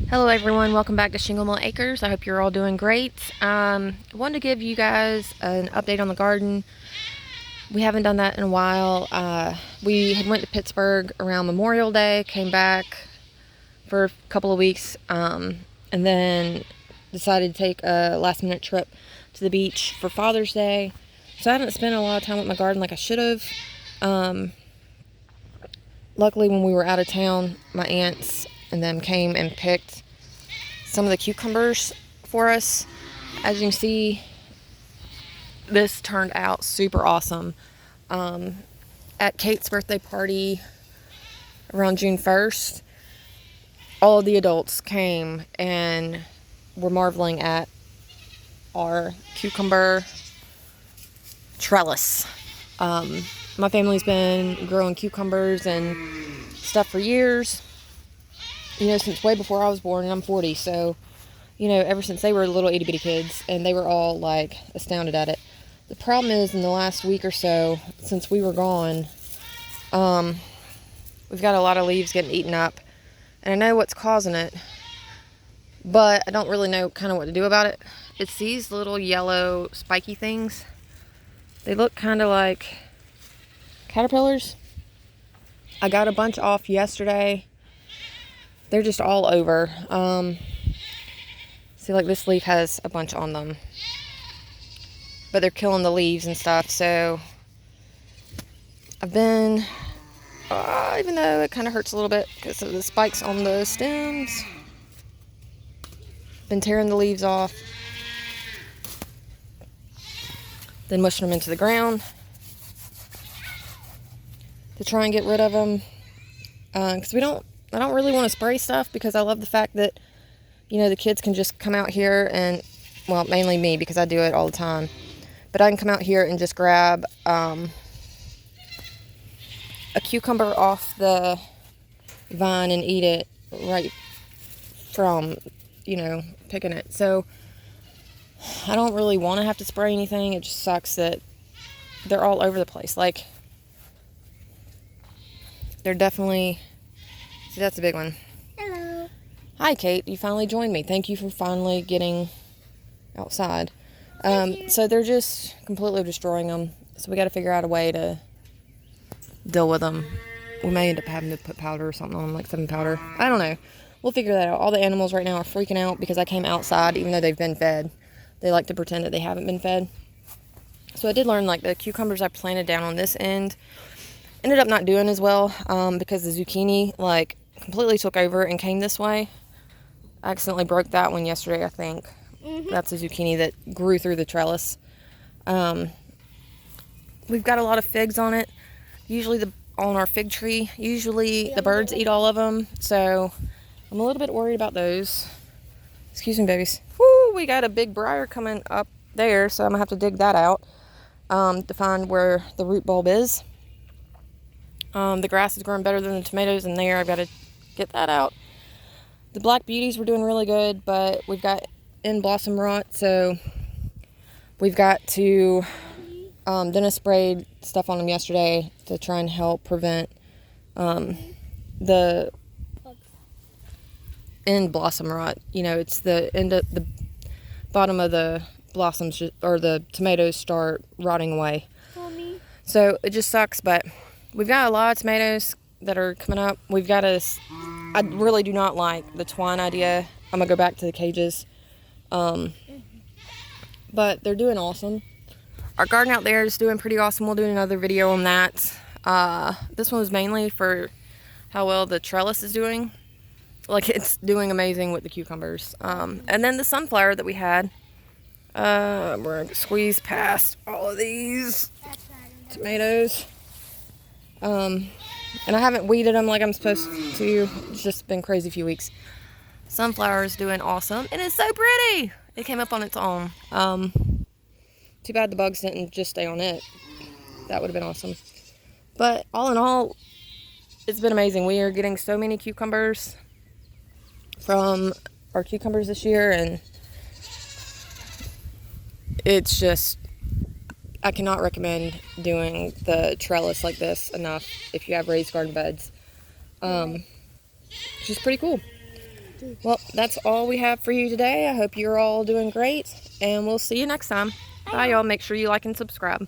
Hello everyone, welcome back to Shingle Mill Acres. I hope you're all doing great. Wanted to give you guys an update on the garden. We haven't done that in a while. We had went to Pittsburgh around Memorial Day, came back for a couple of weeks, and then decided to take a last minute trip to the beach for Father's Day. So I haven't spent a lot of time with my garden like I should have. Luckily when we were out of town, my aunts and them came and picked some of the cucumbers for us. As you can see, this turned out super awesome. At Kate's birthday party around June 1st, all of the adults came and were marveling at our cucumber trellis. My family's been growing cucumbers and stuff for years, since way before I was born, and I'm 40, so, ever since they were little itty bitty kids, and they were all, astounded at it. The problem is, in the last week or so, since we were gone, we've got a lot of leaves getting eaten up, and I know what's causing it, but I don't really know kind of what to do about it. It's these little yellow spiky things. They look kind of like caterpillars. I got a bunch off yesterday. They're just all over. See, this leaf has a bunch on them, but they're killing the leaves and stuff. So I've been, even though it kind of hurts a little bit because of the spikes on the stems, been tearing the leaves off, then mushing them into the ground to try and get rid of them. Because I don't really want to spray stuff, because I love the fact that, the kids can just come out here and, well, mainly me, because I do it all the time. But I can come out here and just grab a cucumber off the vine and eat it right from, picking it. So I don't really want to have to spray anything. It just sucks that they're all over the place. They're definitely... See, that's a big one. Hello. Hi, Kate. You finally joined me. Thank you for finally getting outside. So they're just completely destroying them. So we got to figure out a way to deal with them. We may end up having to put powder or something on them, like 7 powder. I don't know. We'll figure that out. All the animals right now are freaking out because I came outside even though they've been fed. They like to pretend that they haven't been fed. So I did learn, the cucumbers I planted down on this end ended up not doing as well, because the zucchini completely took over and came this way. I accidentally broke that one yesterday, I think. That's a zucchini that grew through the trellis. We've got a lot of figs on it. Usually on our fig tree, the birds eat all of them, so I'm a little bit worried about those. Excuse me, babies. Woo, we got a big briar coming up there, so I'm gonna have to dig that out to find where the root bulb is. The grass is growing better than the tomatoes in there. I've got to get that out. The black beauties were doing really good, but we've got end blossom rot, so we've got to, Dennis sprayed stuff on them yesterday to try and help prevent the end blossom rot. It's the end of the bottom of the blossoms, or the tomatoes start rotting away. Mommy. So it just sucks, but we've got a lot of tomatoes that are coming up. I really do not like the twine idea. I'm going to go back to the cages. But they're doing awesome. Our garden out there is doing pretty awesome. We'll do another video on that. This one was mainly for how well the trellis is doing. It's doing amazing with the cucumbers. And then the sunflower that we had. We're going to squeeze past all of these tomatoes. And I haven't weeded them like I'm supposed to. It's just been a crazy few weeks. Sunflower is doing awesome, and it's so pretty. It came up on its own. Too bad the bugs didn't just stay on it. That would have been awesome. But all in all, it's been amazing. We are getting so many cucumbers from our cucumbers this year, and it's just... I cannot recommend doing the trellis like this enough if you have raised garden beds. It's just pretty cool. Well, that's all we have for you today. I hope you're all doing great, and we'll see you next time. Bye, y'all. Make sure you like and subscribe.